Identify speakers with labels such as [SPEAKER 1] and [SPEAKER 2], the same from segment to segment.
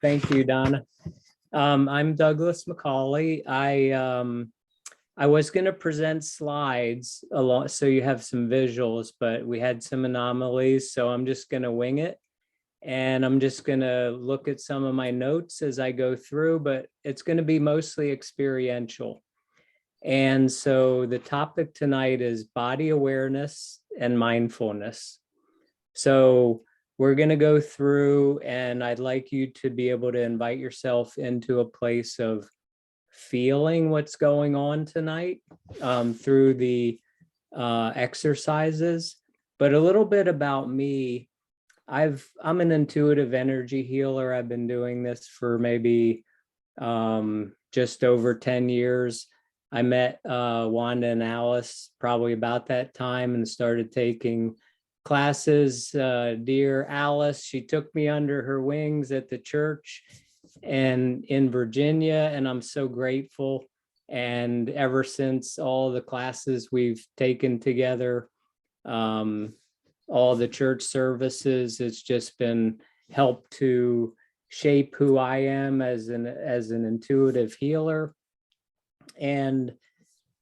[SPEAKER 1] Thank you, Donna. I'm Douglas Macauley. I was going to present slides a lot, so you have some visuals, but we had some anomalies, so I'm just going to wing it. And I'm just going to look at some of my notes as I go through, but it's going to be mostly experiential. And so the topic tonight is body awareness and mindfulness. So we're going to go through, and I'd like you to be able to invite yourself into a place of feeling what's going on tonight through the exercises. But a little bit about me. I'm an intuitive energy healer. I've been doing this for maybe just over 10 years. I met Wanda and Alice probably about that time and started taking classes. Dear Alice, she took me under her wings at the church and in Virginia, and I'm so grateful. And ever since, all the classes we've taken together, all the church services, it's just been helped to shape who I am as an intuitive healer. And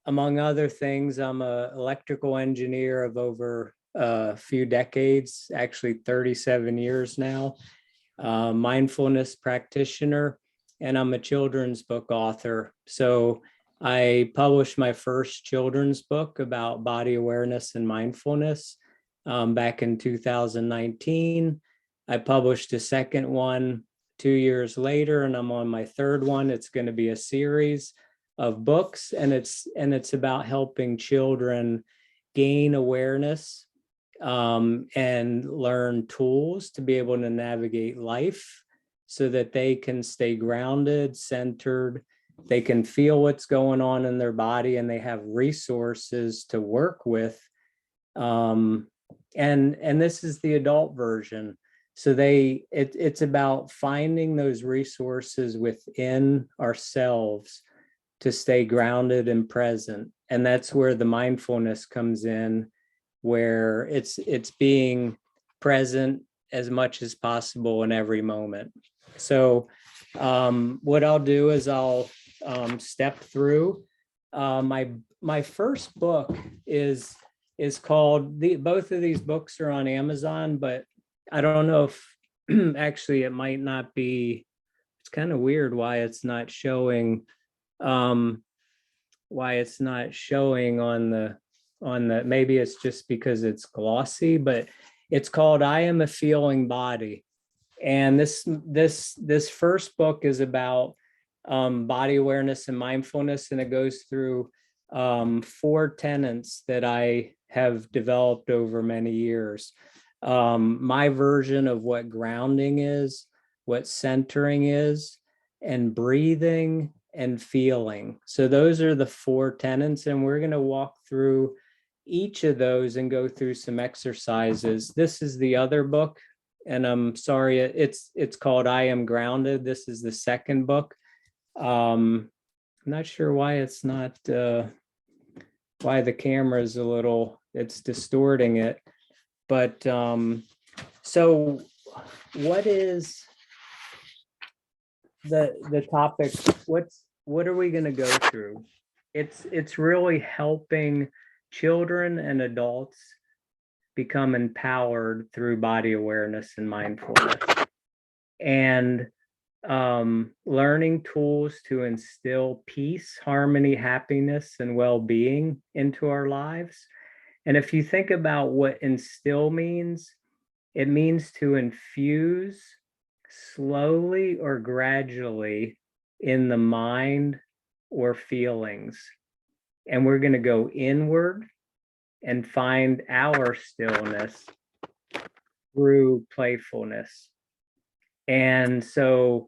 [SPEAKER 1] among other things, I'm an electrical engineer of over a few decades, actually 37 years now, mindfulness practitioner, and I'm a children's book author. So I published my first children's book about body awareness and mindfulness back in 2019. I published a second one 2 years later, and I'm on my third one. It's going to be a series of books, and it's about helping children gain awareness and learn tools to be able to navigate life so that they can stay grounded, centered, they can feel what's going on in their body, and they have resources to work with. And this is the adult version. So it's about finding those resources within ourselves to stay grounded and present. And that's where the mindfulness comes in, where it's being present as much as possible in every moment. So what I'll do is I'll step through. My first book is called, both of these books are on Amazon, but I don't know if actually it might not be, it's kind of weird why it's not showing on the maybe it's just because it's glossy, but it's called I Am a Feeling Body. And this first book is about body awareness and mindfulness, and it goes through 4 tenets that I have developed over many years. My version of what grounding is, what centering is, and breathing and feeling. So those are the 4 tenets, and we're going to walk through each of those and go through some exercises. This is the other book, and I'm sorry, it's called I Am Grounded. This is the second book. I'm not sure why it's not why the camera is it's distorting it. But so what is the topic? What are we going to go through? It's really helping children and adults become empowered through body awareness and mindfulness, and learning tools to instill peace, harmony, happiness, and well-being into our lives. And if you think about what instill means, it means to infuse slowly or gradually in the mind or feelings. And we're going to go inward and find our stillness through playfulness. And so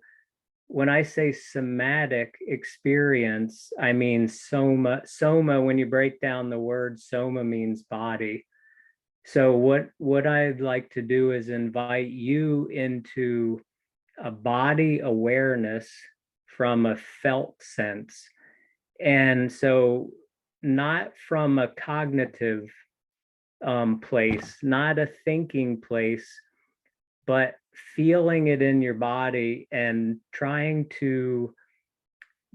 [SPEAKER 1] when I say somatic experience, I mean soma. Soma, when you break down the word, soma means body. So what I'd like to do is invite you into a body awareness from a felt sense. And so not from a cognitive place, not a thinking place, but feeling it in your body and trying to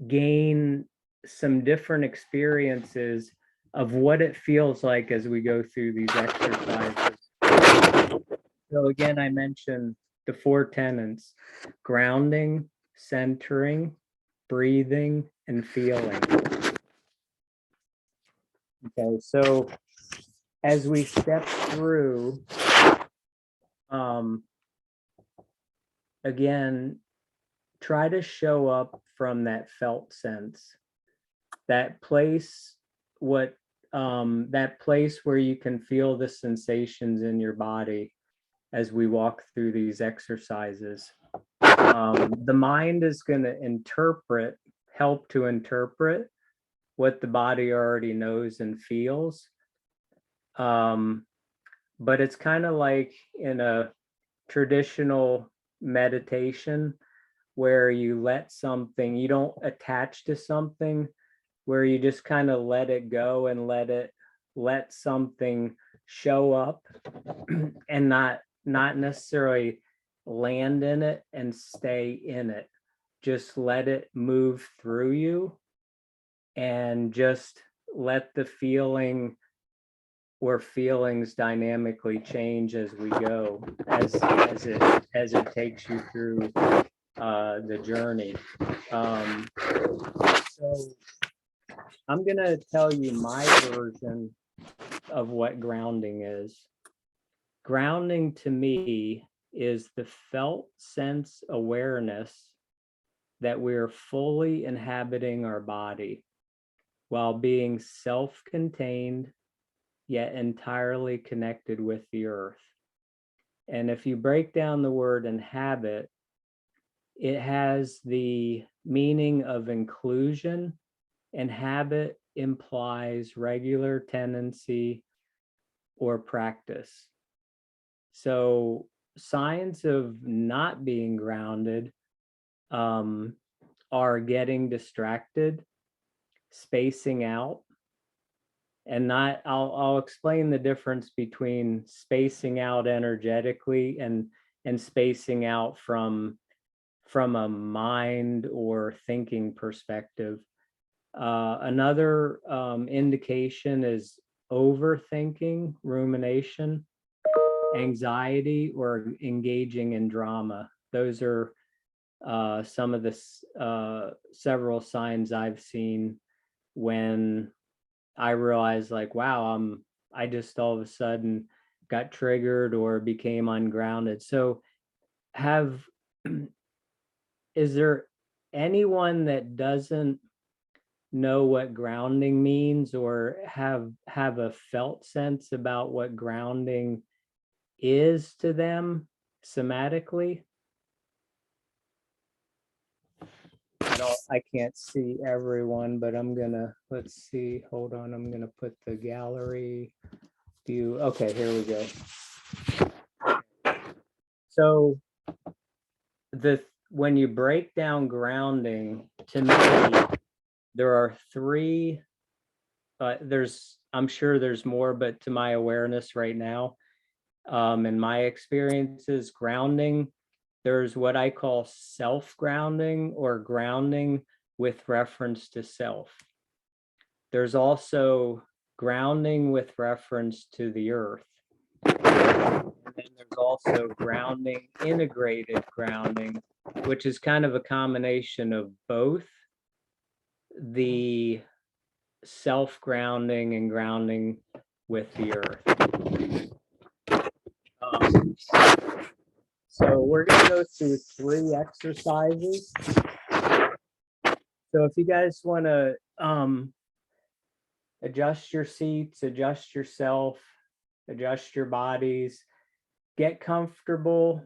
[SPEAKER 1] gain some different experiences of what it feels like as we go through these exercises. So again, I mentioned the 4 tenets: grounding, centering, breathing, and feeling. Okay, so as we step through, again, try to show up from that felt sense, that place, that place where you can feel the sensations in your body as we walk through these exercises. The mind is going to help to interpret what the body already knows and feels. But it's kind of like in a traditional meditation where you let something, you don't attach to something, where you just kind of let it go and let something show up and not necessarily land in it and stay in it. Just let it move through you and just let the feeling or feelings dynamically change as we go, as it takes you through the journey. So I'm gonna tell you my version of what grounding is. Grounding to me is the felt sense awareness that we're fully inhabiting our body while being self-contained yet entirely connected with the earth. And if you break down the word inhabit, it has the meaning of inclusion. Inhabit implies regular tendency or practice. So signs of not being grounded are getting distracted, spacing out, and not, I'll explain the difference between spacing out energetically and spacing out from a mind or thinking perspective. Another indication is overthinking, rumination, anxiety, or engaging in drama. Those are some of the several signs I've seen when I realized, like, wow, I just all of a sudden got triggered or became ungrounded. So is there anyone that doesn't know what grounding means or have a felt sense about what grounding is to them somatically? I can't see everyone, but let's see, hold on, I'm gonna put the gallery view. Okay, here we go. So when you break down grounding, to me, there are 3, I'm sure there's more, but to my awareness right now, in my experiences, grounding, there's what I call self-grounding or grounding with reference to self. There's also grounding with reference to the earth. And then there's also grounding, integrated grounding, which is kind of a combination of both the self-grounding and grounding with the earth. So we're going to go through 3 exercises. So if you guys want to adjust your seats, adjust yourself, adjust your bodies, get comfortable,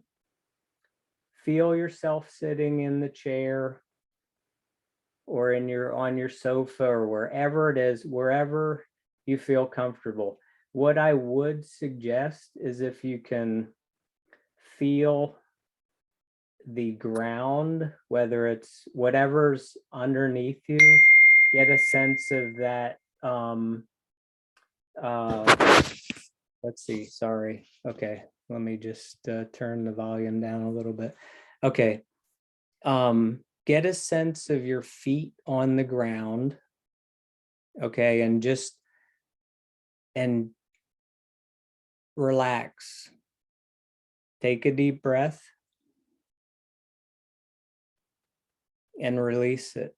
[SPEAKER 1] feel yourself sitting in the chair or on your sofa or wherever it is, wherever you feel comfortable. What I would suggest is if you can feel the ground, whether it's whatever's underneath you, get a sense of that. Let's see, sorry. Okay, Let me just turn the volume down a little bit. Okay. Get a sense of your feet on the ground. Okay, and relax. Take a deep breath and release it.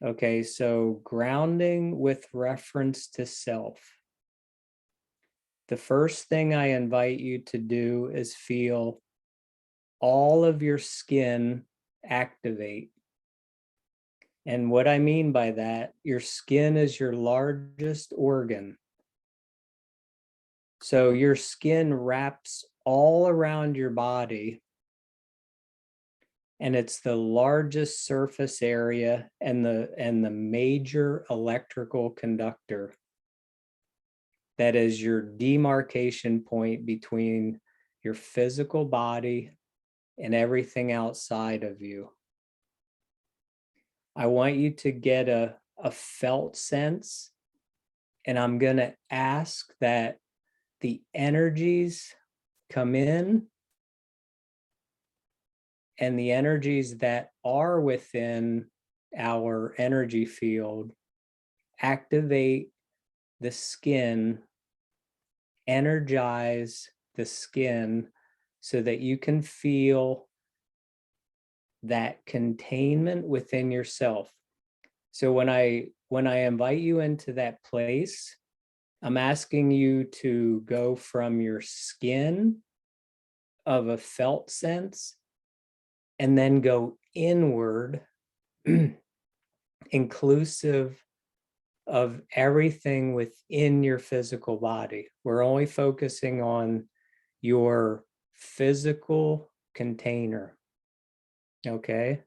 [SPEAKER 1] Okay, so grounding with reference to self. The first thing I invite you to do is feel all of your skin activate. And what I mean by that, your skin is your largest organ. So your skin wraps all around your body, and it's the largest surface area and the major electrical conductor. That is your demarcation point between your physical body and everything outside of you. I want you to get a felt sense, and I'm going to ask that the energies come in, and the energies that are within our energy field activate the skin, energize the skin so that you can feel that containment within yourself. So when I invite you into that place, I'm asking you to go from your skin of a felt sense and then go inward, inclusive of everything within your physical body. We're only focusing on your physical container. Okay.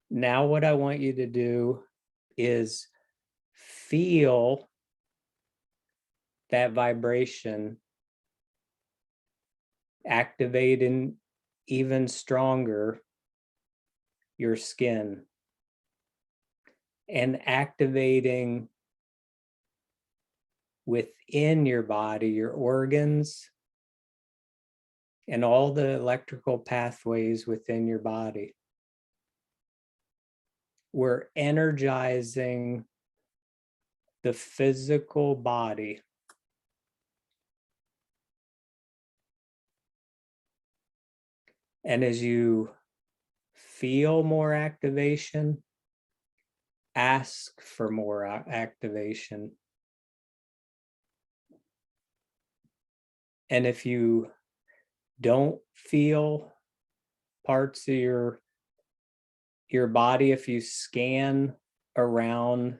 [SPEAKER 1] Now, what I want you to do is feel that vibration activating even stronger your skin and activating within your body, your organs, and all the electrical pathways within your body. We're energizing the physical body. And as you feel more activation, ask for more activation. And if you don't feel parts of your body, if you scan around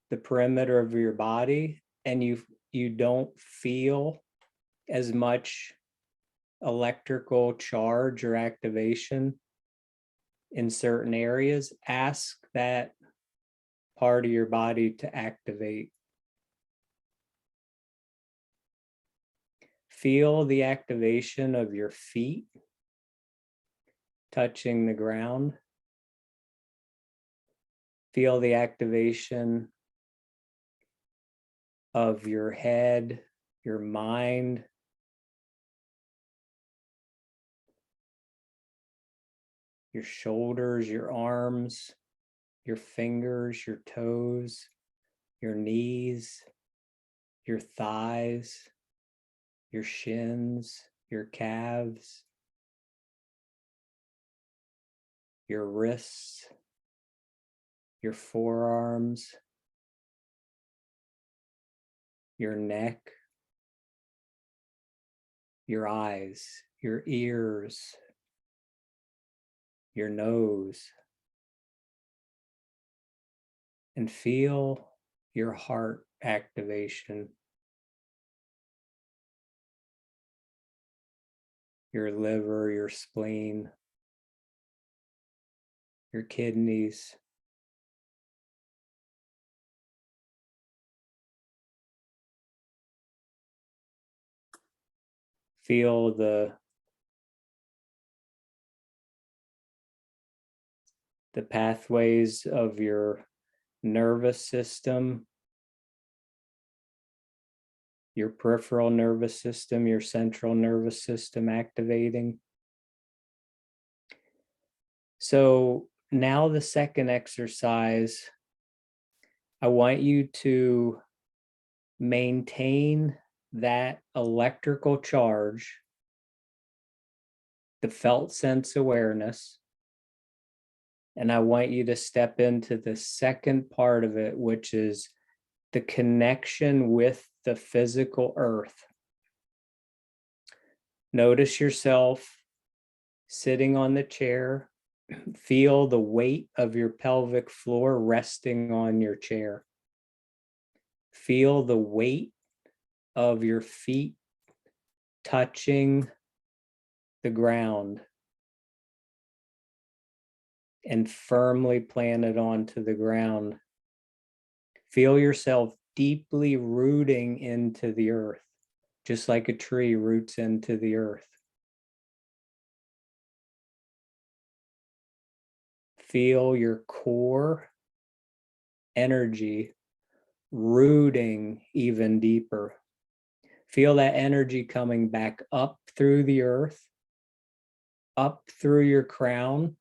[SPEAKER 1] the perimeter of your body and you don't feel as much electrical charge or activation in certain areas, ask that part of your body to activate. Feel the activation of your feet touching the ground. Feel the activation of your head, your mind, your shoulders, your arms, your fingers, your toes, your knees, your thighs, your shins, your calves, your wrists, your forearms, your neck, your eyes, your ears, your nose, and feel your heart activation, your liver, your spleen, your kidneys. Feel the the pathways of your nervous system, your peripheral nervous system, your central nervous system activating. So now the second exercise, I want you to maintain that electrical charge, the felt sense awareness, and I want you to step into the second part of it, which is the connection with the physical earth. Notice yourself sitting on the chair. Feel the weight of your pelvic floor resting on your chair. Feel the weight of your feet touching the ground and firmly planted onto the ground. Feel yourself deeply rooting into the earth, just like a tree roots into the earth. Feel your core energy rooting even deeper. Feel that energy coming back up through the earth, up through your crown,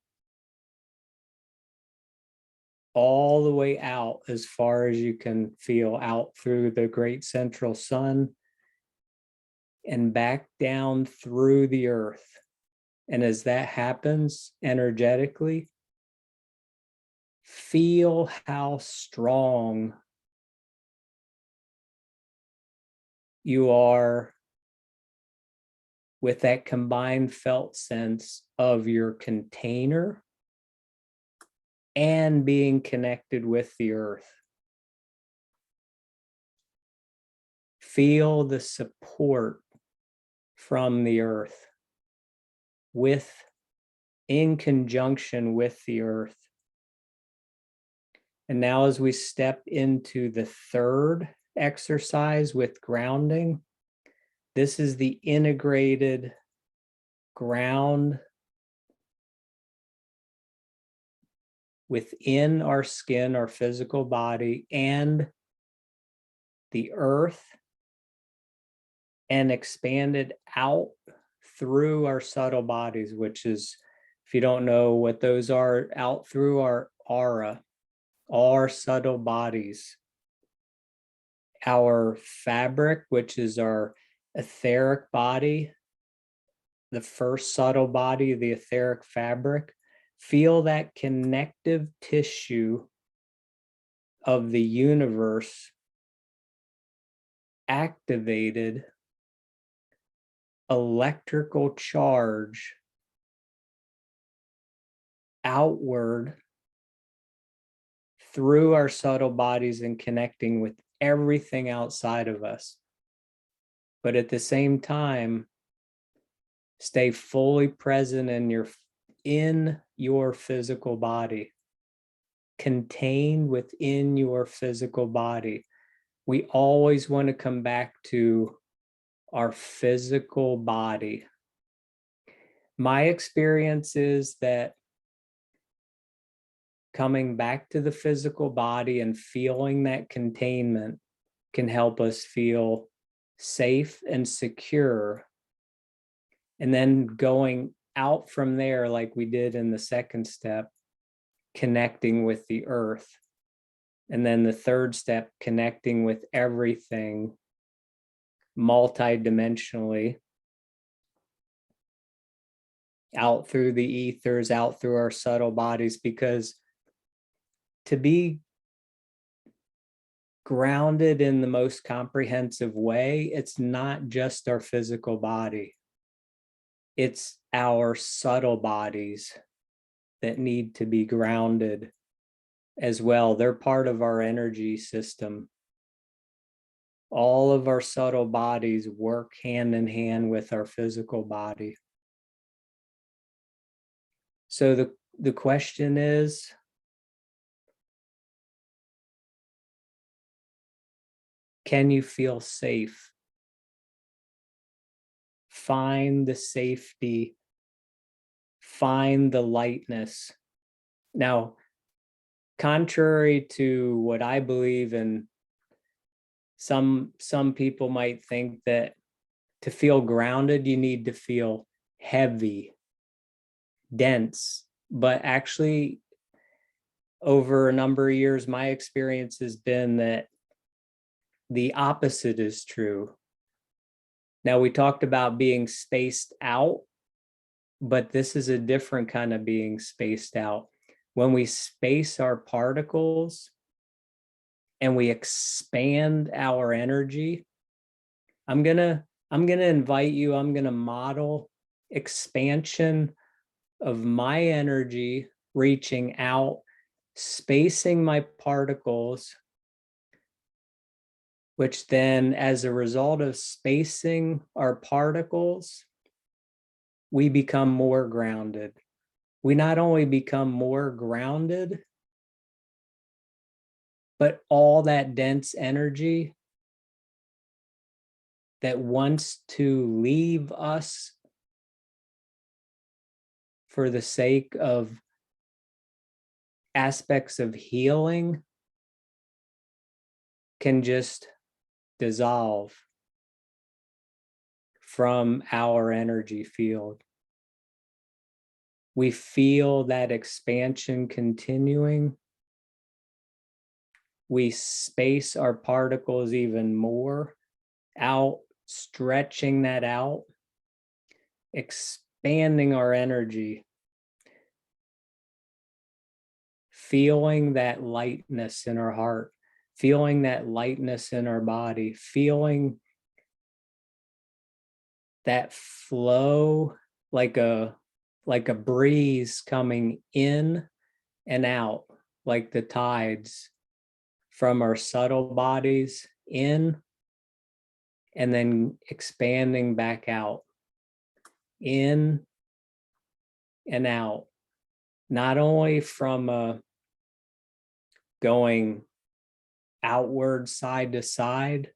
[SPEAKER 1] all the way out as far as you can feel, out through the great central sun and back down through the earth. And as that happens energetically, feel how strong you are with that combined felt sense of your container and being connected with the earth. Feel the support from the earth in conjunction with the earth. And now as we step into the third exercise with grounding, this is the integrated ground within our skin, our physical body, and the earth, and expanded out through our subtle bodies, which is, if you don't know what those are, out through our aura, our subtle bodies, our fabric, which is our etheric body, the first subtle body, the etheric fabric. Feel that connective tissue of the universe activated, electrical charge outward through our subtle bodies and connecting with everything outside of us. But at the same time, stay fully present in your physical body, contained within your physical body. We always want to come back to our physical body. My experience is that coming back to the physical body and feeling that containment can help us feel safe and secure. And then going out from there, like we did in the second step, connecting with the earth. And then the third step, connecting with everything multidimensionally, out through the ethers, out through our subtle bodies, because to be grounded in the most comprehensive way, it's not just our physical body. It's our subtle bodies that need to be grounded as well. They're part of our energy system. All of our subtle bodies work hand in hand with our physical body. So the question is, can you feel safe? Find the safety, find the lightness Now, contrary to what I believe, and some people might think that to feel grounded, you need to feel heavy, dense. But actually, over a number of years, my experience has been that the opposite is true. Now, we talked about being spaced out, but this is a different kind of being spaced out. When we space our particles and we expand our energy, I'm gonna invite you, I'm gonna model expansion of my energy, reaching out, spacing my particles, which then, as a result of spacing our particles, we become more grounded. We not only become more grounded, but all that dense energy that wants to leave us for the sake of aspects of healing can just dissolve from our energy field. We feel that expansion continuing. We space our particles even more out, stretching that out, expanding our energy, feeling that lightness in our heart, feeling that lightness in our body, feeling that flow like a breeze coming in and out, like the tides from our subtle bodies in and then expanding back out, in and out, not only from going outward side to side,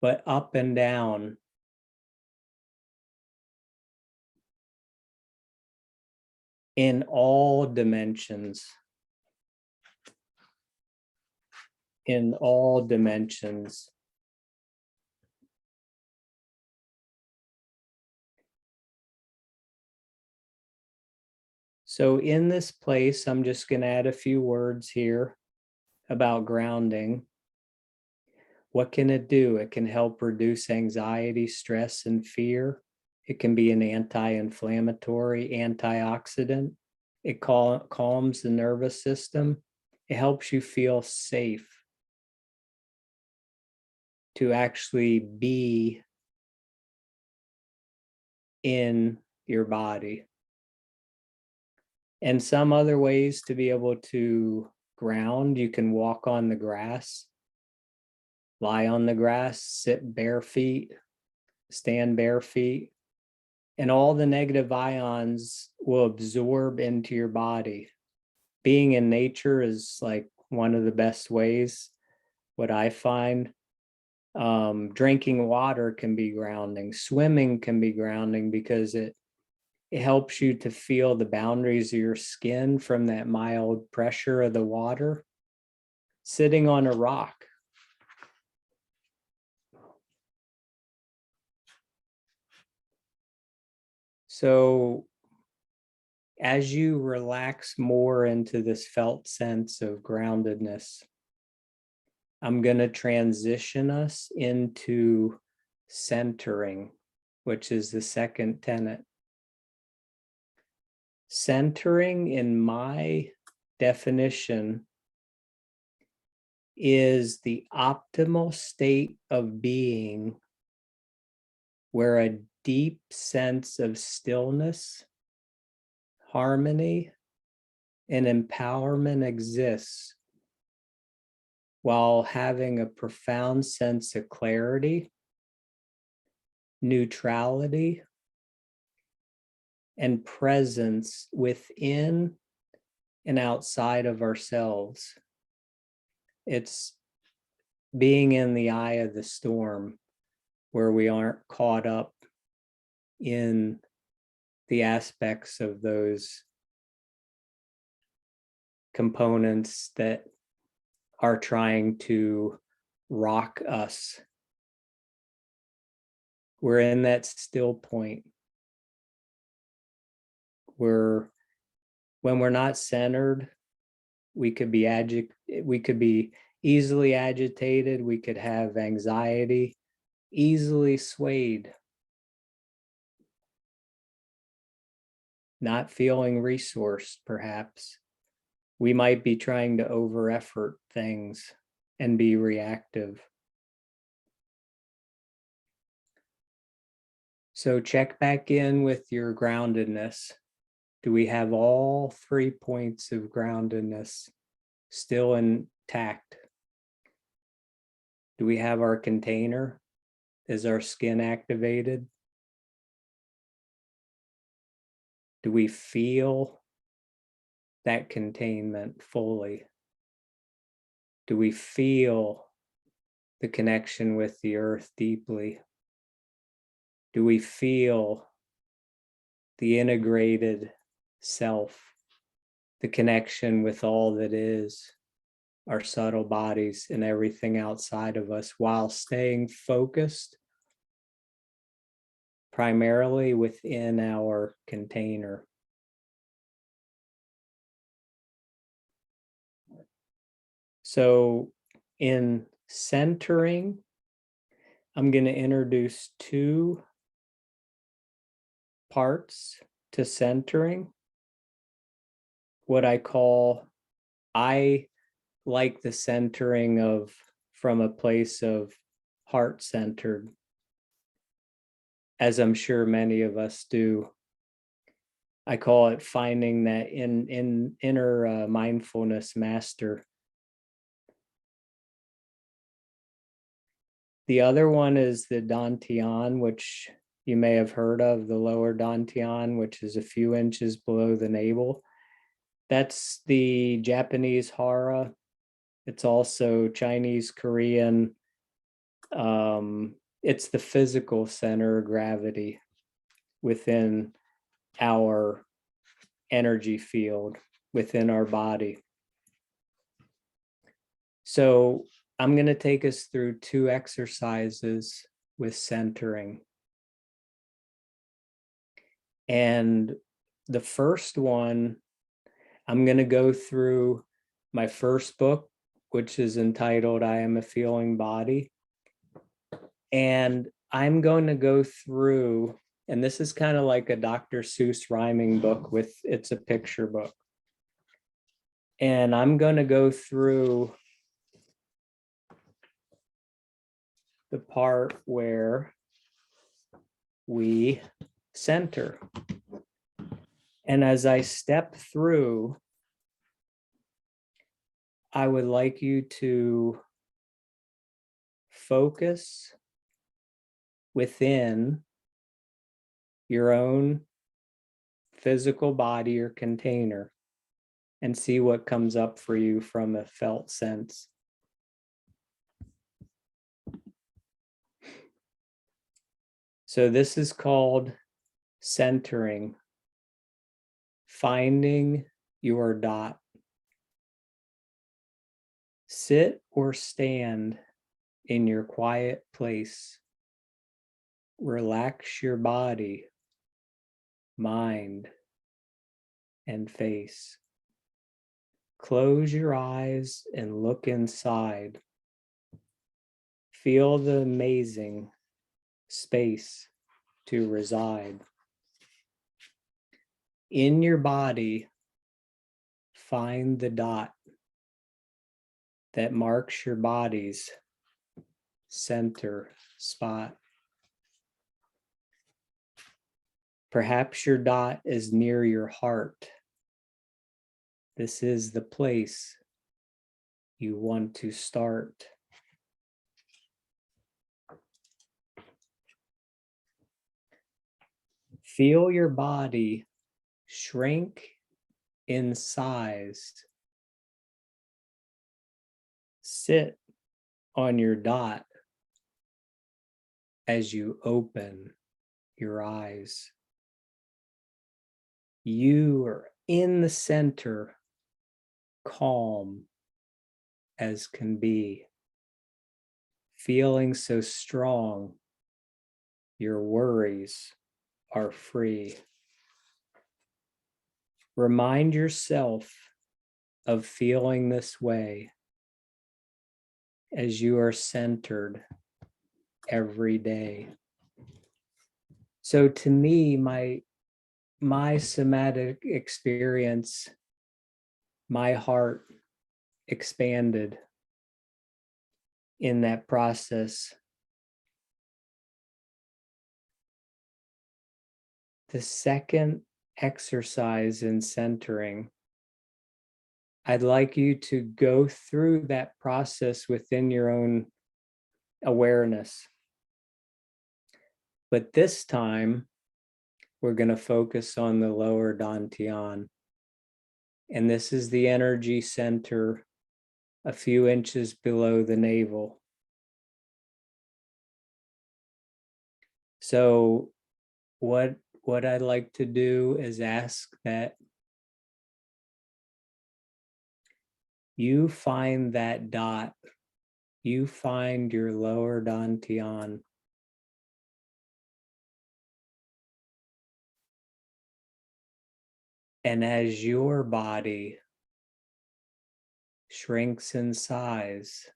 [SPEAKER 1] but up and down. In all dimensions. In all dimensions. So in this place, I'm just going to add a few words here about grounding. What can it do? It can help reduce anxiety, stress, and fear. It can be an anti-inflammatory, antioxidant. It calms the nervous system. It helps you feel safe to actually be in your body. And some other ways to be able to ground, you can walk on the grass, lie on the grass, sit bare feet, stand bare feet, and all the negative ions will absorb into your body. Being in nature is like one of the best ways, what I find. Drinking water can be grounding. Swimming can be grounding because it helps you to feel the boundaries of your skin from that mild pressure of the water. Sitting on a rock. So as you relax more into this felt sense of groundedness, I'm going to transition us into centering, which is the second tenet. Centering, in my definition, is the optimal state of being where a deep sense of stillness, harmony, and empowerment exists while having a profound sense of clarity, neutrality, and presence within and outside of ourselves. It's being in the eye of the storm where we aren't caught up in the aspects of those components that are trying to rock us. We're in that still point where when we're not centered, we could be easily agitated, we could have anxiety, easily swayed, not feeling resourced, perhaps. We might be trying to over effort things and be reactive. So check back in with your groundedness. Do we have all 3 points of groundedness still intact? Do we have our container? Is our skin activated? Do we feel that containment fully? Do we feel the connection with the earth deeply? Do we feel the integrated self, the connection with all that is, our subtle bodies and everything outside of us, while staying focused primarily within our container? So in centering, I'm going to introduce 2 parts to centering. What I like the centering of from a place of heart-centered, as I'm sure many of us do. I call it finding that inner mindfulness master. The other one is the dantian, which you may have heard of, the lower dantian, which is a few inches below the navel. That's the Japanese hara. It's also Chinese, Korean. It's the physical center of gravity within our energy field, within our body. So I'm going to take us through 2 exercises with centering. And the first one, I'm going to go through my first book, which is entitled I Am a Feeling Body. And I'm going to go through, and this is kind of like a Dr. Seuss rhyming book it's a picture book. And I'm going to go through the part where we center. And as I step through, I would like you to focus within your own physical body or container and see what comes up for you from a felt sense. So this is called centering, finding your dot. Sit or stand in your quiet place. Relax your body, mind, and face. Close your eyes and look inside. Feel the amazing space to reside. In your body, find the dot that marks your body's center spot. Perhaps your dot is near your heart. This is the place you want to start. Feel your body shrink in size. Sit on your dot as you open your eyes. You are in the center, calm as can be, feeling so strong, your worries are free. Remind yourself of feeling this way as you are centered every day. So to me, my somatic experience, my heart expanded in that process. The second exercise in centering, I'd like you to go through that process within your own awareness. But this time, we're going to focus on the lower dantian. And this is the energy center a few inches below the navel. So what I'd like to do is ask that you find that dot, you find your lower dantian. And as your body shrinks in size,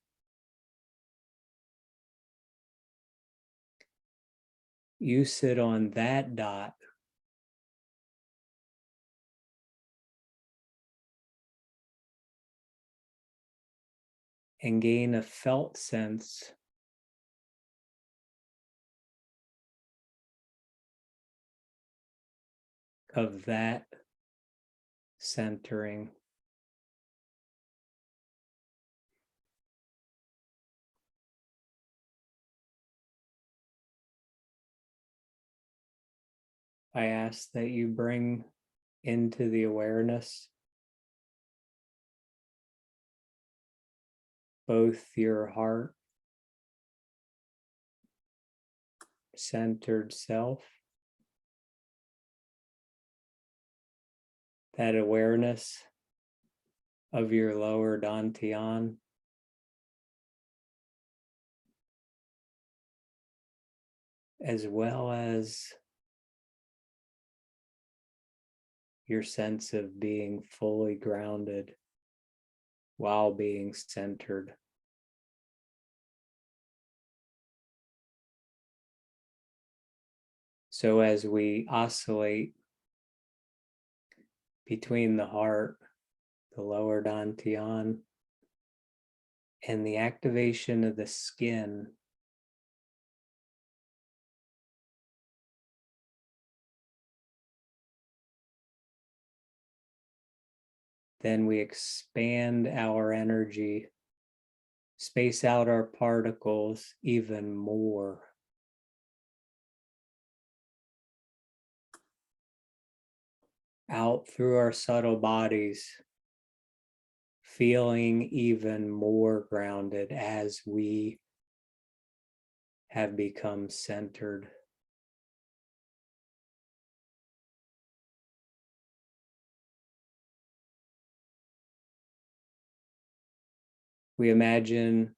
[SPEAKER 1] you sit on that dot and gain a felt sense of that centering. I ask that you bring into the awareness both your heart centered self, that awareness of your lower dantian, as well as your sense of being fully grounded while being centered. So as we oscillate between the heart, the lower dantian, and the activation of the skin, then we expand our energy, space out our particles even more. Out through our subtle bodies, feeling even more grounded as we have become centered. We imagine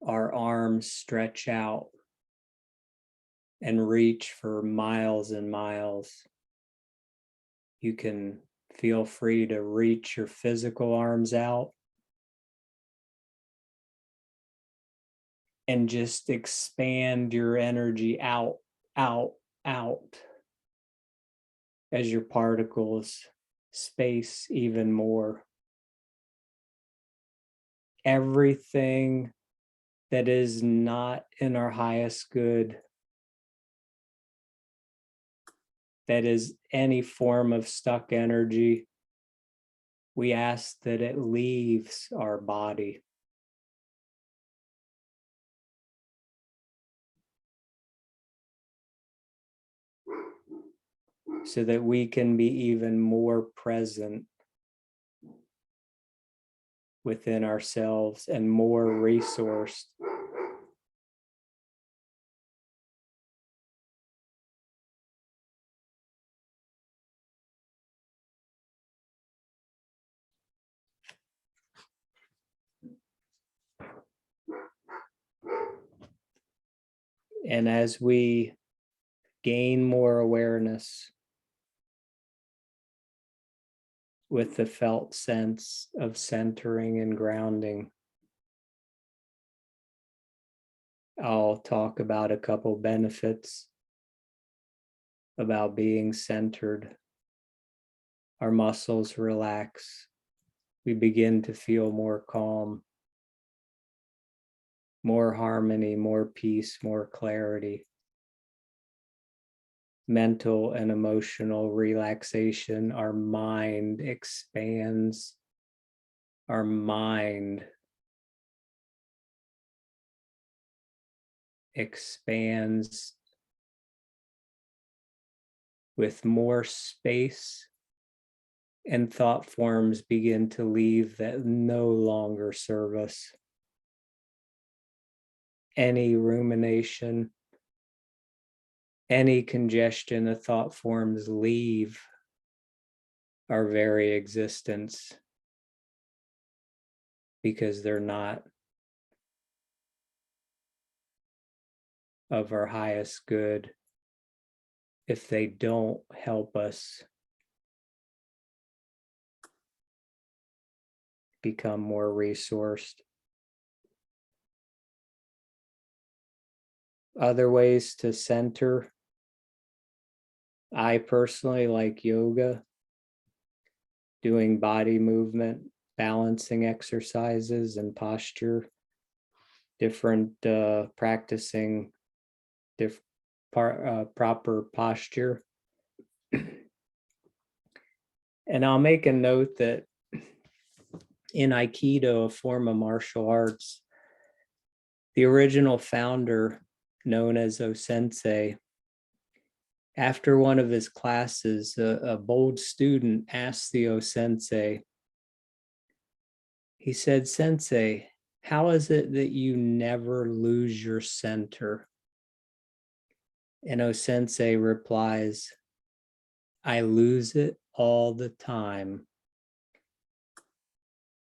[SPEAKER 1] our arms stretch out and reach for miles and miles. You can feel free to reach your physical arms out and just expand your energy out, out, out as your particles space even more. Everything that is not in our highest good, that is any form of stuck energy, we ask that it leaves our body. So that we can be even more present within ourselves and more resourced. And as we gain more awareness with the felt sense of centering and grounding, I'll talk about a couple benefits about being centered. Our muscles relax. We begin to feel more calm, more harmony, more peace, more clarity. Mental and emotional relaxation. Our mind expands. Our mind expands with more space, and thought forms begin to leave that no longer serve us. Any rumination, any congestion of thought forms leave our very existence because they're not of our highest good if they don't help us become more resourced. Other ways to center. I personally like yoga, doing body movement, balancing exercises and posture, practicing proper posture. And I'll make a note that in Aikido, a form of martial arts, the original founder, known as O-sensei, after one of his classes, a bold student asked the O-sensei, he said, "Sensei, how is it that you never lose your center?" And O-sensei replies, "I lose it all the time,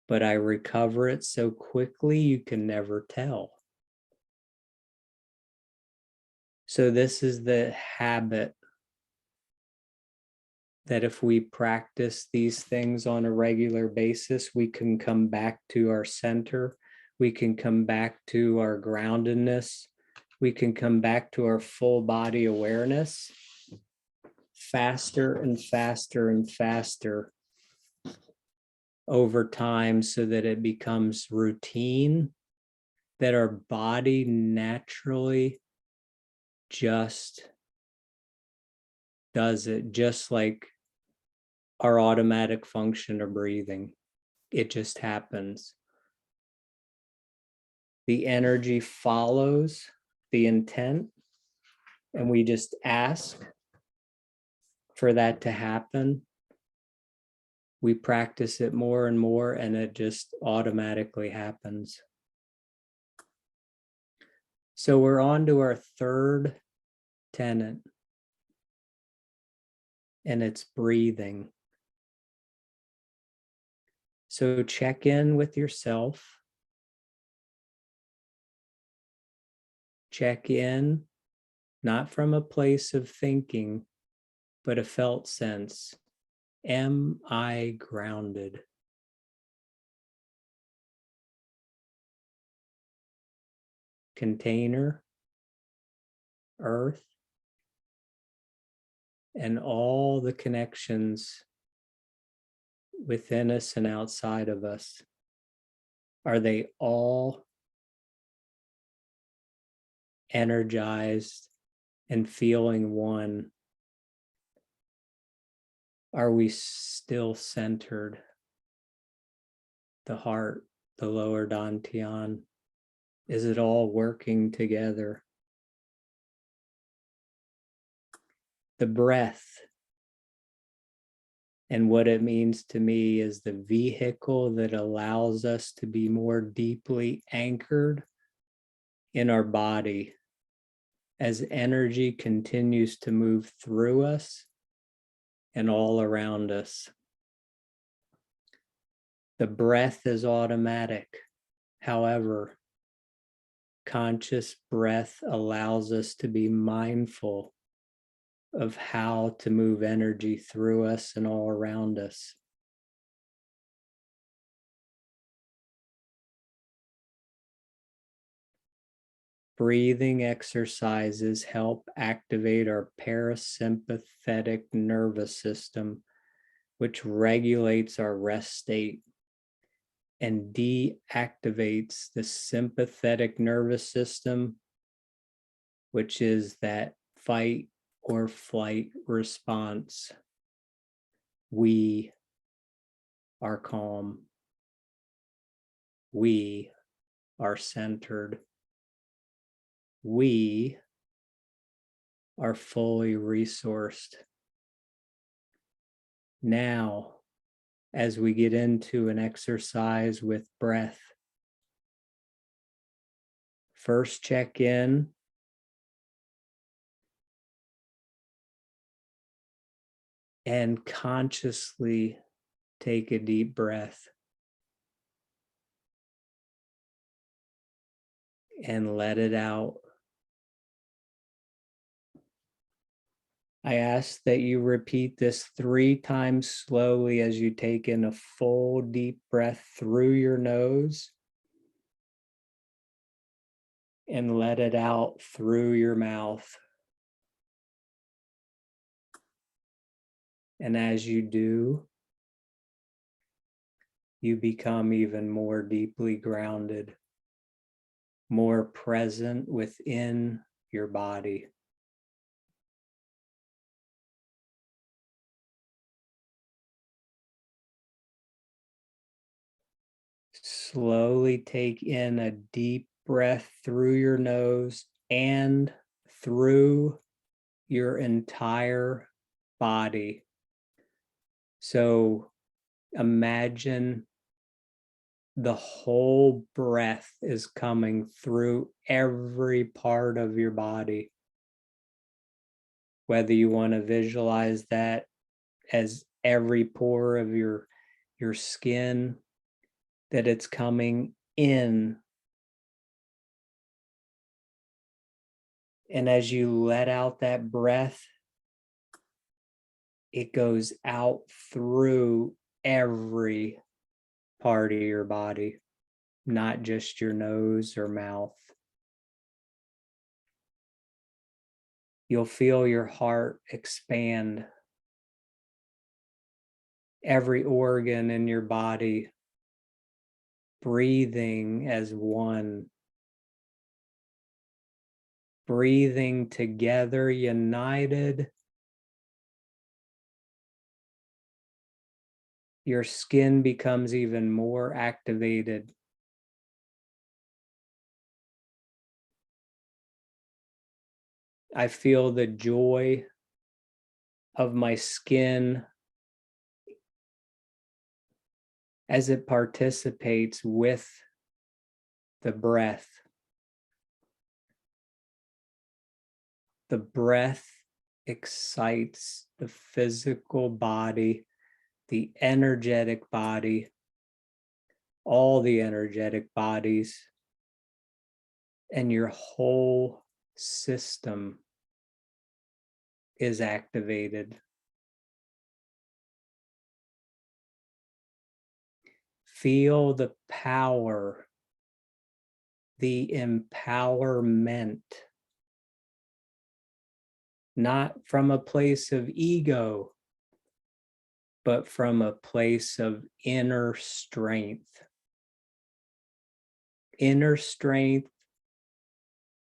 [SPEAKER 1] but I recover it so quickly you can never tell." So this is the habit that if we practice these things on a regular basis, we can come back to our center, we can come back to our groundedness, we can come back to our full body awareness faster and faster and faster over time, so that it becomes routine, that our body naturally just does it, just like our automatic function of breathing. It just happens. The energy follows the intent, and we just ask for that to happen. We practice it more and more, and it just automatically happens. So we're on to our third tenet, and it's breathing. So check in with yourself. Check in, not from a place of thinking, but a felt sense. Am I grounded? Container, earth, and all the connections within us and outside of us. Are they all energized and feeling one? Are we still centered? The heart, the lower dantian, is it all working together? The breath and what it means to me is the vehicle that allows us to be more deeply anchored in our body as energy continues to move through us and all around us. The breath is automatic. However, conscious breath allows us to be mindful of how to move energy through us and all around us. Breathing exercises help activate our parasympathetic nervous system, which regulates our rest state, and deactivates the sympathetic nervous system, which is that fight or flight response. We are calm. We are centered. We are fully resourced. Now, as we get into an exercise with breath, first check in and consciously take a deep breath and let it out. I ask that you repeat this 3 times slowly as you take in a full deep breath through your nose and let it out through your mouth. And as you do, you become even more deeply grounded, more present within your body. Slowly take in a deep breath through your nose and through your entire body. So imagine the whole breath is coming through every part of your body. Whether you want to visualize that as every pore of your skin, that it's coming in. And as you let out that breath, it goes out through every part of your body, not just your nose or mouth. You'll feel your heart expand. Every organ in your body breathing as one. Breathing together, united. Your skin becomes even more activated. I feel the joy of my skin as it participates with the breath. The breath excites the physical body, the energetic body, all the energetic bodies, and your whole system is activated. Feel the power, the empowerment, not from a place of ego, but from a place of inner strength. Inner strength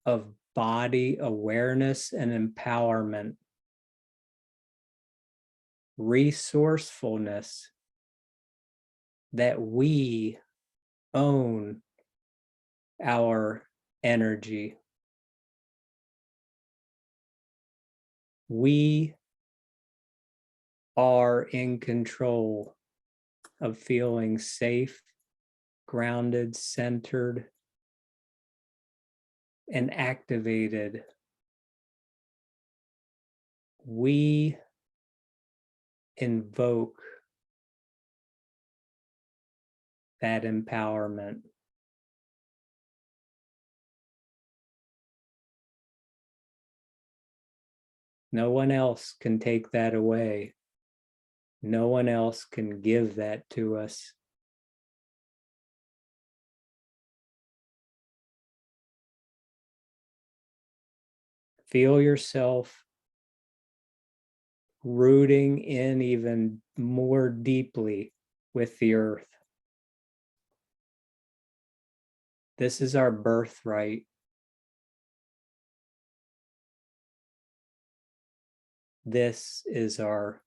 [SPEAKER 1] of body awareness and empowerment. Resourcefulness that we own our energy. We are in control of feeling safe, grounded, centered, and activated. We invoke that empowerment. No one else can take that away. No one else can give that to us. Feel yourself rooting in even more deeply with the earth. This is our birthright. This is our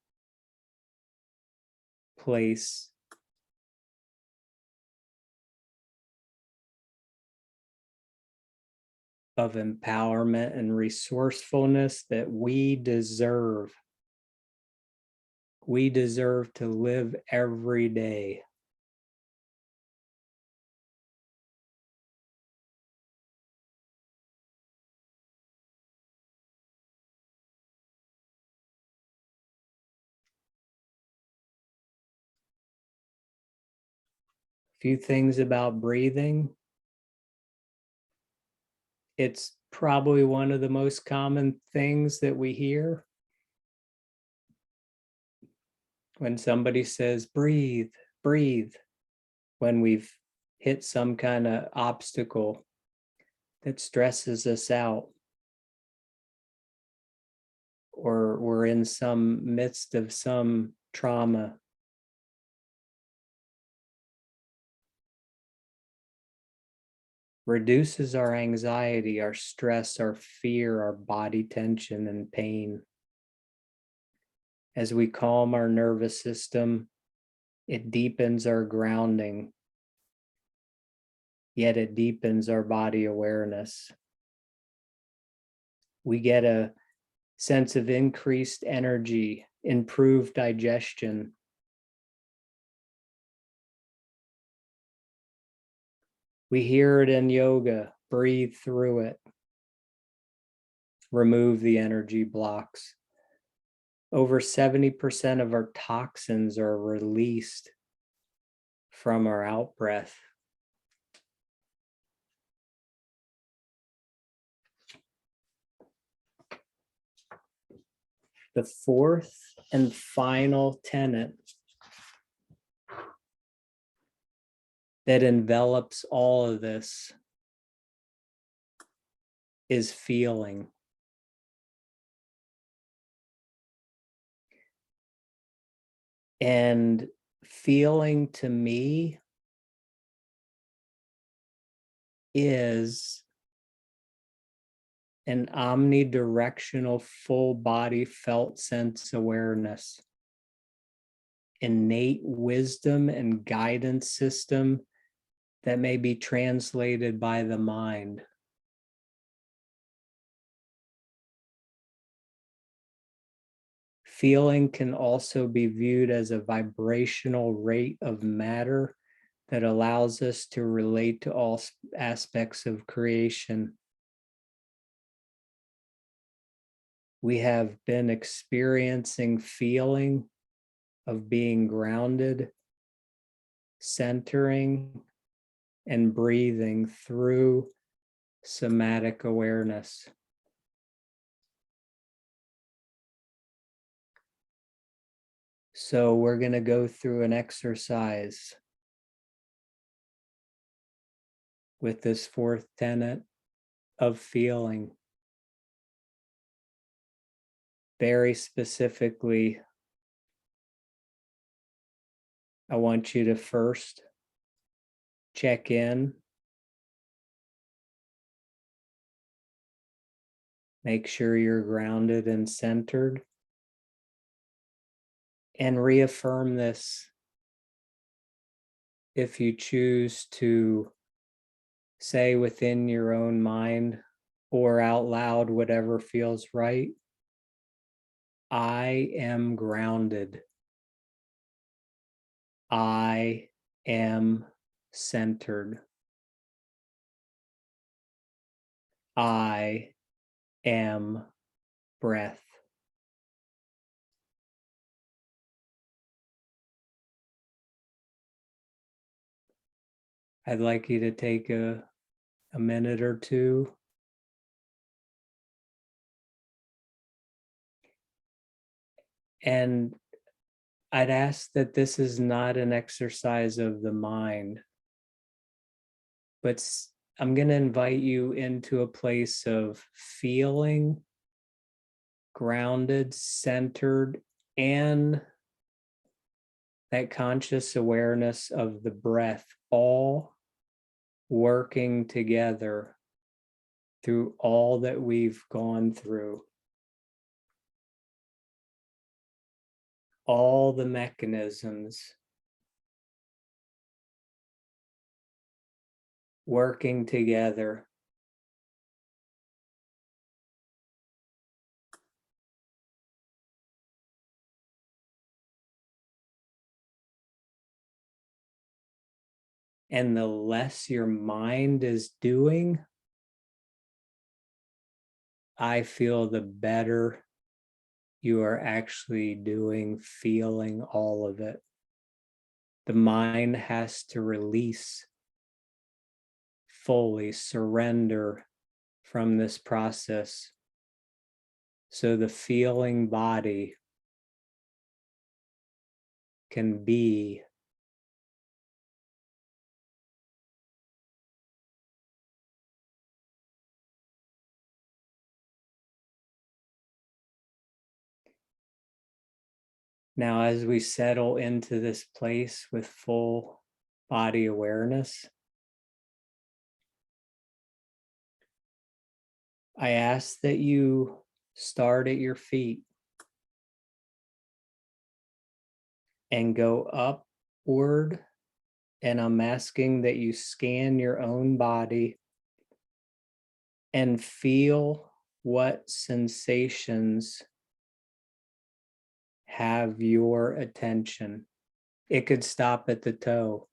[SPEAKER 1] place of empowerment and resourcefulness that we deserve. We deserve to live every day. A few things about breathing. It's probably one of the most common things that we hear when somebody says, breathe, breathe, when we've hit some kind of obstacle that stresses us out, or we're in some midst of some trauma. Reduces our anxiety, our stress, our fear, our body tension and pain. As we calm our nervous system, it deepens our grounding, yet it deepens our body awareness. We get a sense of increased energy, improved digestion. We hear it in yoga, breathe through it. Remove the energy blocks. Over 70% of our toxins are released from our out breath. The fourth and final tenet that envelops all of this is feeling. And feeling to me is an omnidirectional, full body felt sense awareness, innate wisdom and guidance system that may be translated by the mind. Feeling can also be viewed as a vibrational rate of matter that allows us to relate to all aspects of creation. We have been experiencing feeling of being grounded, centering, and breathing through somatic awareness. So we're going to go through an exercise with this fourth tenet of feeling. Very specifically, I want you to first check in, make sure you're grounded and centered, and reaffirm this if you choose to say within your own mind or out loud, whatever feels right. I am grounded. I am centered. I am breath. I'd like you to take a minute or two And I'd ask that this is not an exercise of the mind, but I'm going to invite you into a place of feeling grounded, centered, and that conscious awareness of the breath, all working together through all that we've gone through. All the mechanisms working together. And the less your mind is doing, I feel the better you are actually doing, feeling all of it. The mind has to release fully, surrender from this process. So the feeling body can be now, as we settle into this place with full body awareness, I ask that you start at your feet and go upward. And I'm asking that you scan your own body and feel what sensations have your attention. It could stop at the toe,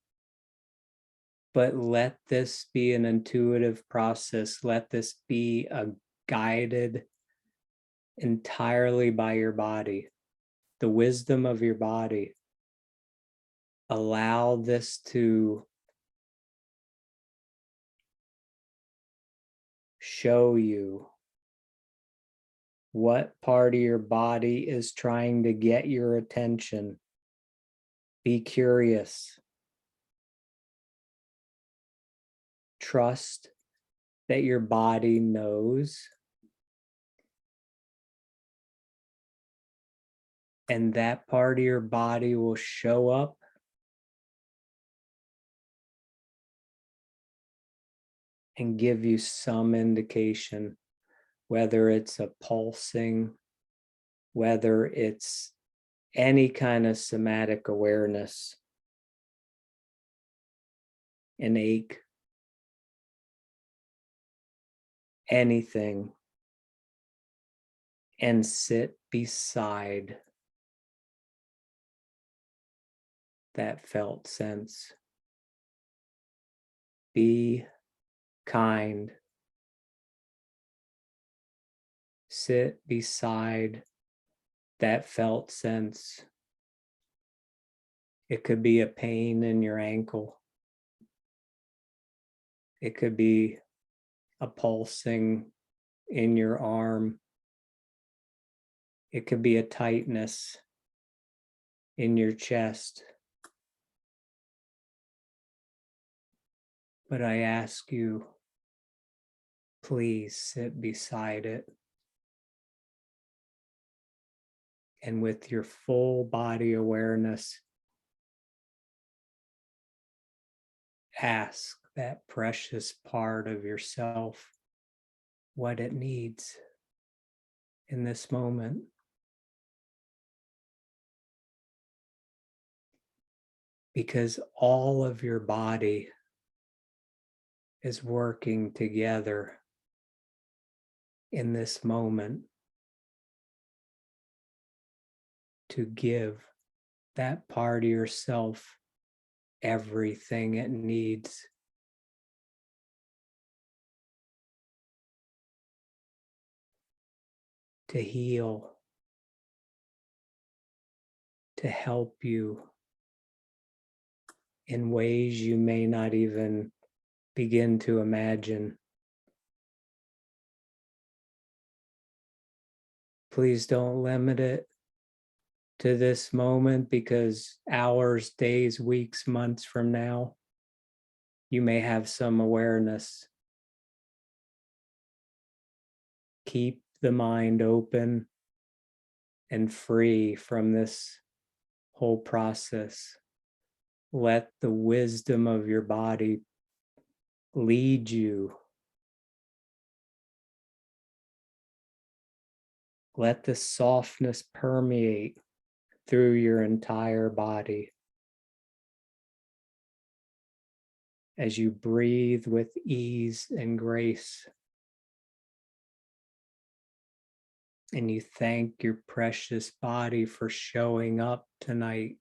[SPEAKER 1] but let this be an intuitive process. Let this be a guided entirely by your body, the wisdom of your body. Allow this to show you what part of your body is trying to get your attention. Be curious. Trust that your body knows. And that part of your body will show up and give you some indication, whether it's a pulsing, whether it's any kind of somatic awareness, an ache, anything, and sit beside that felt sense. Be kind. Sit beside that felt sense. It could be a pain in your ankle. It could be a pulsing in your arm. It could be a tightness in your chest. But I ask you, please sit beside it. And with your full body awareness, ask that precious part of yourself what it needs in this moment. Because all of your body is working together in this moment to give that part of yourself everything it needs. To heal, to help you in ways you may not even begin to imagine. Please don't limit it. to this moment, because hours, days, weeks, months from now, you may have some awareness. Keep the mind open and free from this whole process. Let the wisdom of your body lead you. Let the softness permeate through your entire body as you breathe with ease and grace. And you thank your precious body for showing up tonight.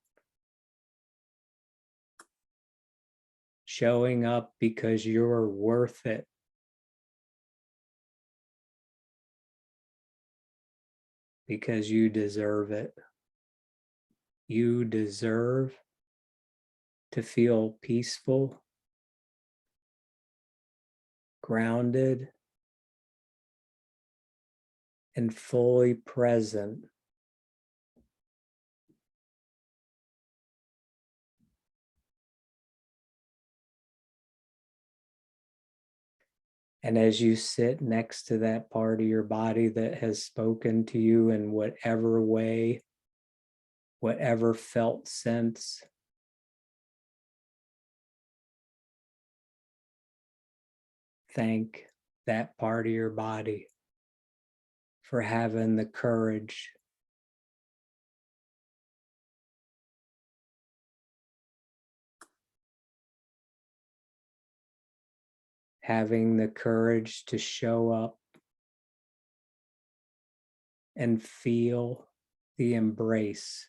[SPEAKER 1] Showing up because you're worth it. Because you deserve it. You deserve to feel peaceful, grounded, and fully present. And as you sit next to that part of your body that has spoken to you in whatever way, whatever felt sense, thank that part of your body for having the courage to show up and feel the embrace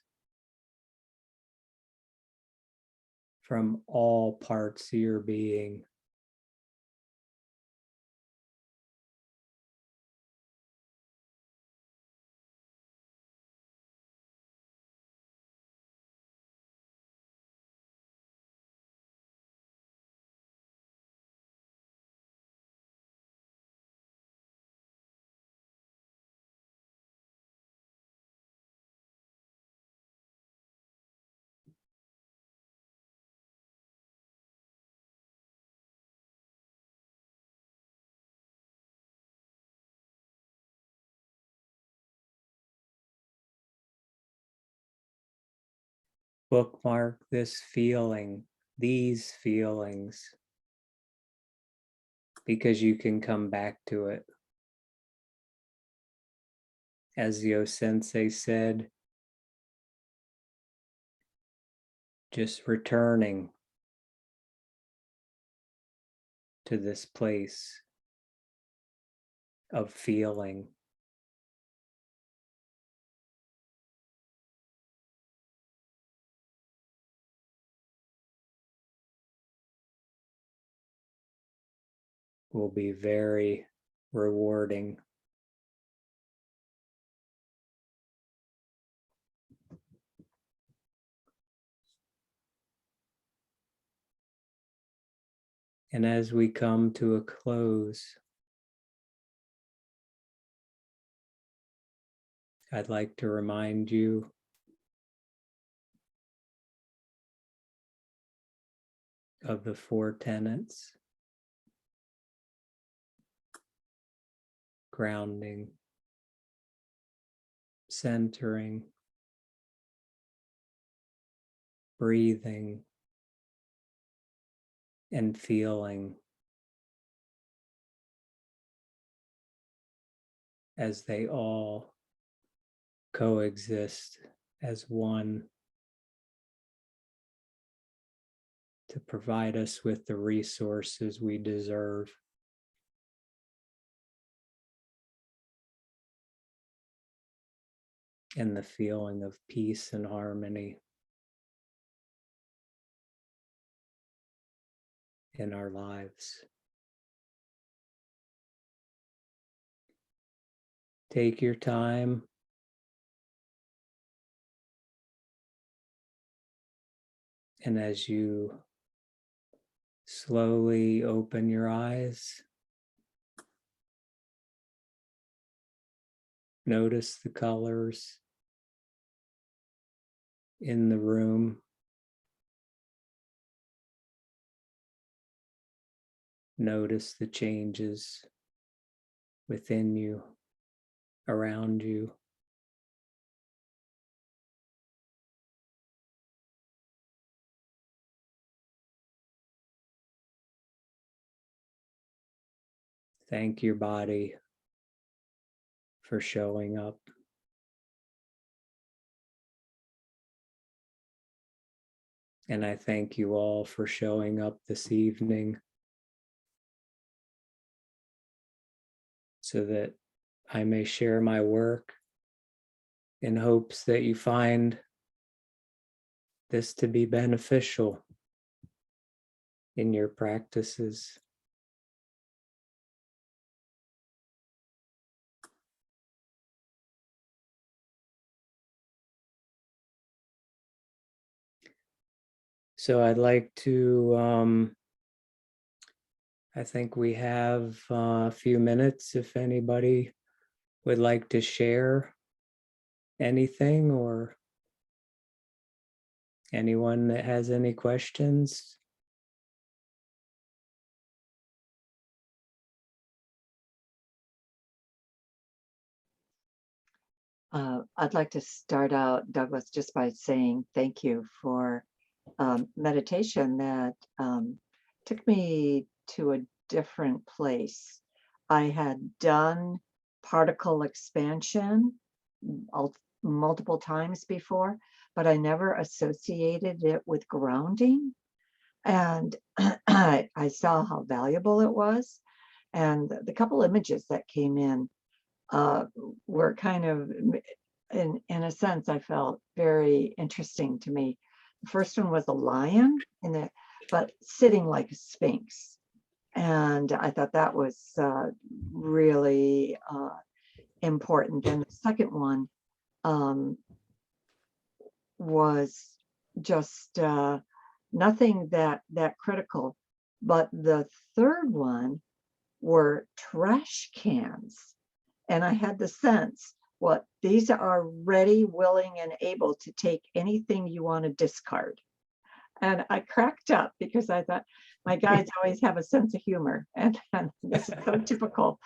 [SPEAKER 1] from all parts of your being. Bookmark this feeling, these feelings, because you can come back to it. As the Sensei said, just returning to this place of feeling. Will be very rewarding. And as we come to a close, I'd like to remind you of the 4 tenets: grounding, centering, breathing, and feeling, as they all coexist as one to provide us with the resources we deserve. And the feeling of peace and harmony in our lives. Take your time. And as you slowly open your eyes, notice the colors in the room. Notice the changes within you, around you. Thank your body for showing up. And I thank you all for showing up this evening so that I may share my work in hopes that you find this to be beneficial in your practices. So I'd like to, I think we have a few minutes if anybody would like to share anything, or anyone that has any questions.
[SPEAKER 2] I'd like to start out, Douglas, just by saying thank you for meditation that took me to a different place. I had done particle expansion multiple times before, but I never associated it with grounding. And I saw how valuable it was. And the couple images that came in were kind of, in a sense, I felt very interesting to me. The first one was a lion, but sitting like a sphinx. And I thought that was really important. And the second one was just nothing that critical. But the third one were trash cans. And I had the sense, what, these are ready, willing, and able to take anything you want to discard. And I cracked up because I thought my guides always have a sense of humor, and this is so typical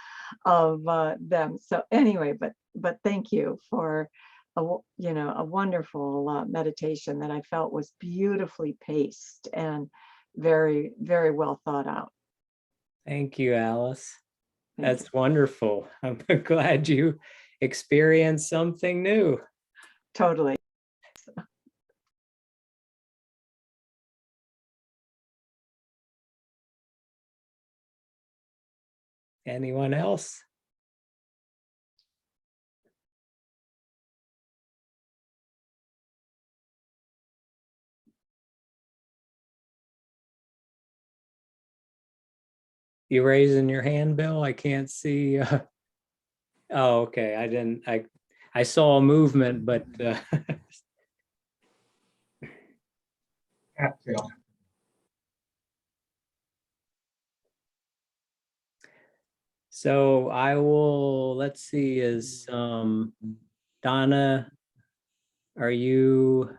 [SPEAKER 2] of them. So anyway, but thank you for a wonderful meditation that I felt was beautifully paced and very, very well thought out.
[SPEAKER 1] Thank you, Alice. That's wonderful. I'm glad you experienced something new.
[SPEAKER 2] Totally.
[SPEAKER 1] Anyone else? You raising your hand, Bill? I can't see. Oh, okay. I saw a movement, but so I will, let's see, is Donna, are you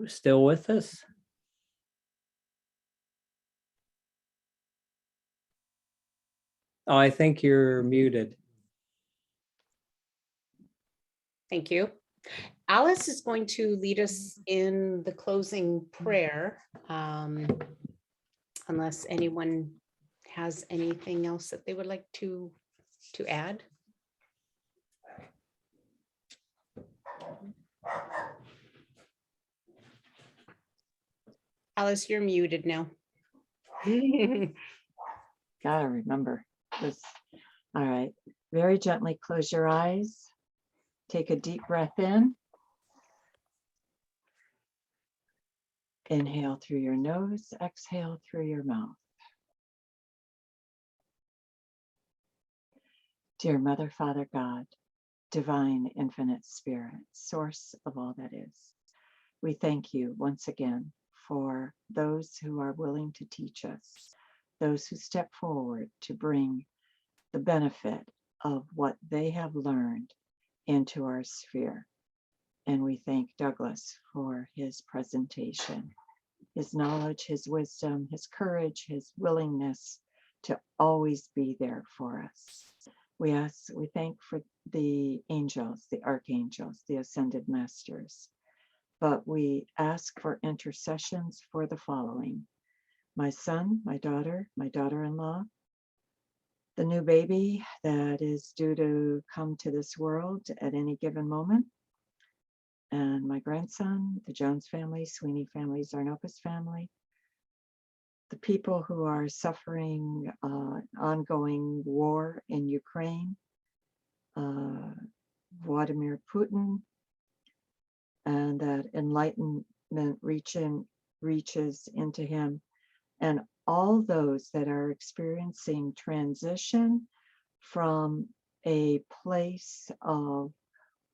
[SPEAKER 1] still with us? Oh, I think you're muted.
[SPEAKER 3] Thank you. Alice is going to lead us in the closing prayer, unless anyone has anything else that they would like to add. Alice, you're muted now.
[SPEAKER 2] Gotta remember this. All right. Very gently close your eyes. Take a deep breath in. Inhale through your nose, exhale through your mouth. Dear Mother, Father, God, divine, infinite spirit, source of all that is, we thank you once again for those who are willing to teach us, those who step forward to bring the benefit of what they have learned into our sphere. And we thank Douglas for his presentation, his knowledge, his wisdom, his courage, his willingness to always be there for us. We thank for the angels, the archangels, the ascended masters, but we ask for intercessions for the following: my son, my daughter-in-law, the new baby that is due to come to this world at any given moment, and my grandson, the Jones family, Sweeney family, Zarnopoulos family, the people who are suffering ongoing war in Ukraine, Vladimir Putin, and that enlightenment reaches into him, and all those that are experiencing transition from a place of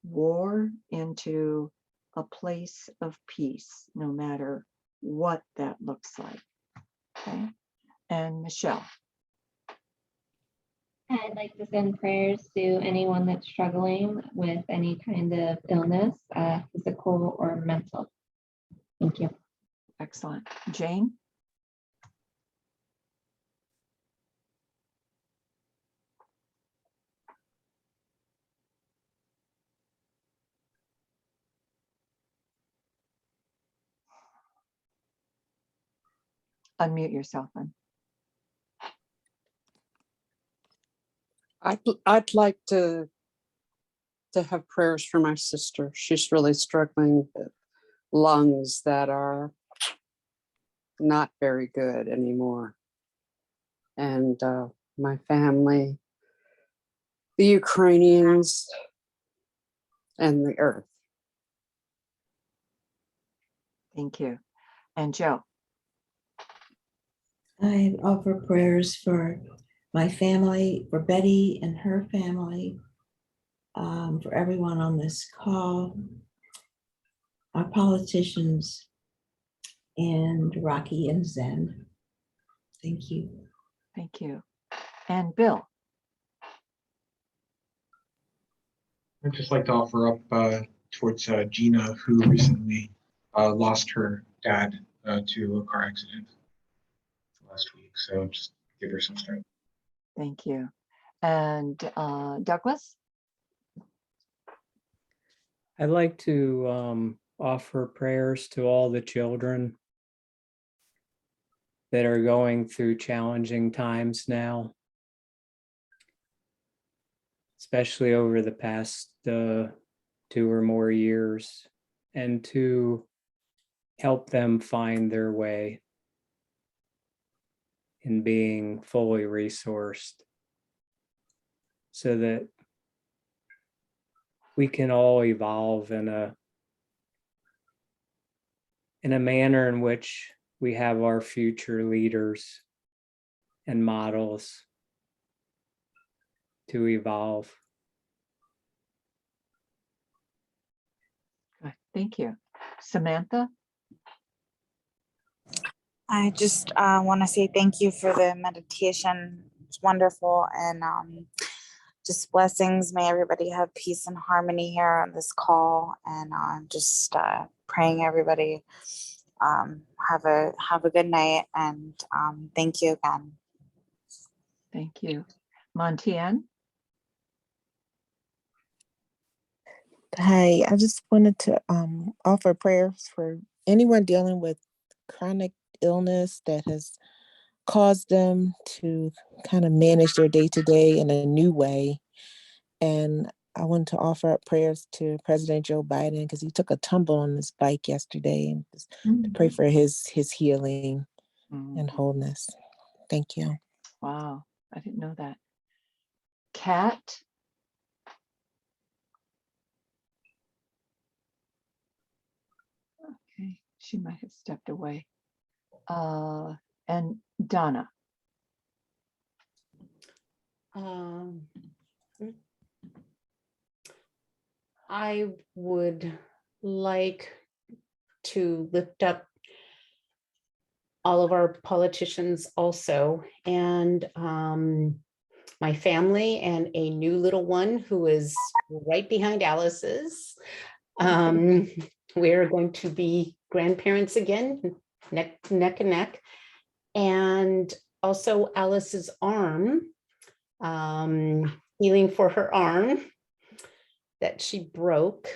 [SPEAKER 2] war into a place of peace, no matter what that looks like. Okay. And Michelle.
[SPEAKER 4] I'd like to send prayers to anyone that's struggling with any kind of illness, physical or mental. Thank you.
[SPEAKER 2] Excellent. Jane? Unmute yourself then.
[SPEAKER 5] I'd like to have prayers for my sister. She's really struggling with lungs that are not very good anymore. And my family, the Ukrainians, and the earth.
[SPEAKER 2] Thank you. And Joe?
[SPEAKER 6] I offer prayers for my family, for Betty and her family, for everyone on this call, our politicians, and Rocky and Zen. Thank you.
[SPEAKER 2] Thank you. And Bill?
[SPEAKER 7] I'd just like to offer up towards Gina, who recently lost her dad to a car accident last week. So just give her some strength.
[SPEAKER 2] Thank you. And Douglas?
[SPEAKER 1] I'd like to offer prayers to all the children that are going through challenging times now, especially over the past 2 or more years, and to help them find their way in being fully resourced so that we can all evolve in a manner in which we have our future leaders and models to evolve.
[SPEAKER 2] Good. Thank you. Samantha?
[SPEAKER 8] I just want to say thank you for the meditation. It's wonderful, and just blessings. May everybody have peace and harmony here on this call, and just praying everybody have a good night, and thank you again.
[SPEAKER 2] Thank you. Montienne?
[SPEAKER 9] Hi, I just wanted to offer prayers for anyone dealing with chronic illness that has caused them to kind of manage their day-to-day in a new way. And I want to offer up prayers to President Joe Biden because he took a tumble on his bike yesterday, and just to pray for his healing and wholeness. Thank you.
[SPEAKER 2] Wow, I didn't know that. Kat? Okay, she might have stepped away. And Donna?
[SPEAKER 3] I would like to lift up all of our politicians also, and my family, and a new little one who is right behind Alice's. We're going to be grandparents again, neck and neck. And also Alice's arm, healing for her arm that she broke.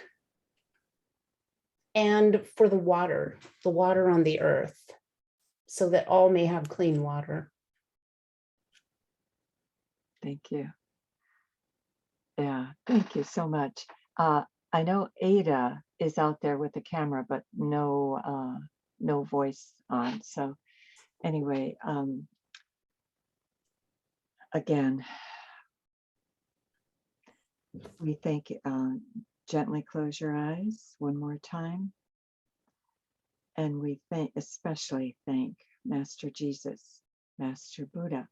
[SPEAKER 3] And for the water on the earth, so that all may have clean water.
[SPEAKER 2] Thank you. Yeah, thank you so much. I know Ada is out there with the camera, but no voice on. So anyway, again, we thank you. Gently close your eyes one more time. And we especially thank Master Jesus, Master Buddha,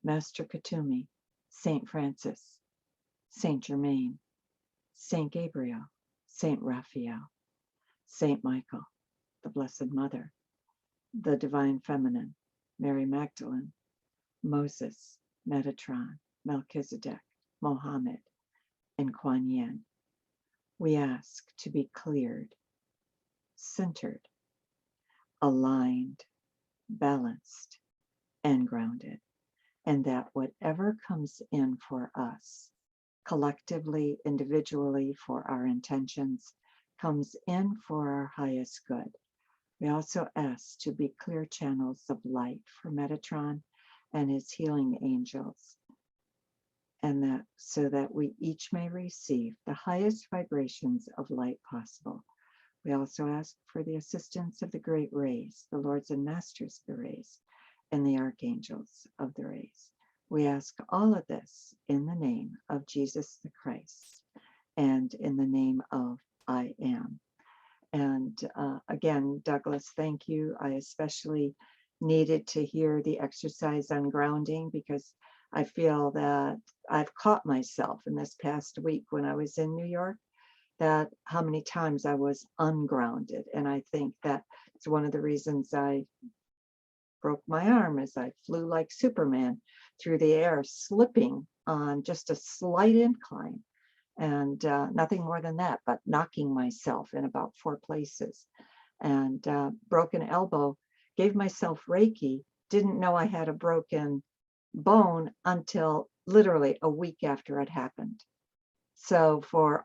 [SPEAKER 2] Master Katumi, Saint Francis, Saint Germain, Saint Gabriel, Saint Raphael, Saint Michael, the Blessed Mother, the Divine Feminine, Mary Magdalene, Moses, Metatron, Melchizedek, Mohammed, and Kuan Yin. We ask to be cleared, centered, aligned, balanced, and grounded, and that whatever comes in for us, collectively, individually, for our intentions, comes in for our highest good. We also ask to be clear channels of light for Metatron and his healing angels, and that so that we each may receive the highest vibrations of light possible. We also ask for the assistance of the great rays, the lords and masters of the rays, and the archangels of the rays. We ask all of this in the name of Jesus the Christ and in the name of I Am. And again, Douglas, thank you. I especially needed to hear the exercise on grounding because I feel that I've caught myself in this past week when I was in New York, that how many times I was ungrounded. And I think that it's one of the reasons I broke my arm as I flew like Superman through the air, slipping on just a slight incline. And nothing more than that, but knocking myself in about 4 places. And broken elbow, gave myself Reiki, didn't know I had a broken bone until literally a week after it happened. So from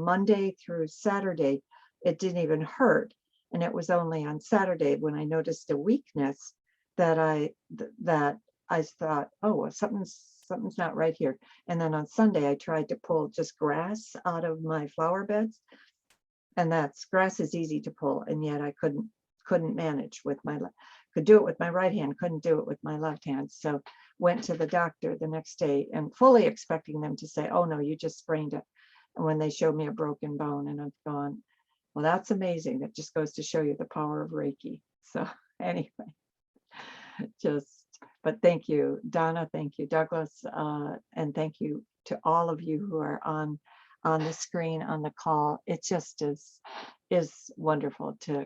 [SPEAKER 2] Monday through Saturday, it didn't even hurt. And it was only on Saturday when I noticed a weakness that I thought, oh, well, something's not right here. And then on Sunday, I tried to pull just grass out of my flower beds. And grass is easy to pull. And yet I couldn't manage with could do it with my right hand, couldn't do it with my left hand. So went to the doctor the next day and fully expecting them to say, oh no, you just sprained it. And when they showed me a broken bone, and I've gone, well, that's amazing. That just goes to show you the power of Reiki. So anyway, but thank you, Donna, thank you, Douglas, and thank you to all of you who are on the screen, on the call. It just is wonderful to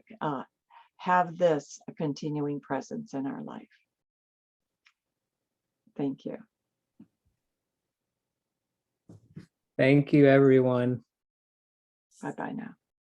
[SPEAKER 2] have this a continuing presence in our life. Thank you.
[SPEAKER 1] Thank you, everyone.
[SPEAKER 2] Bye-bye now.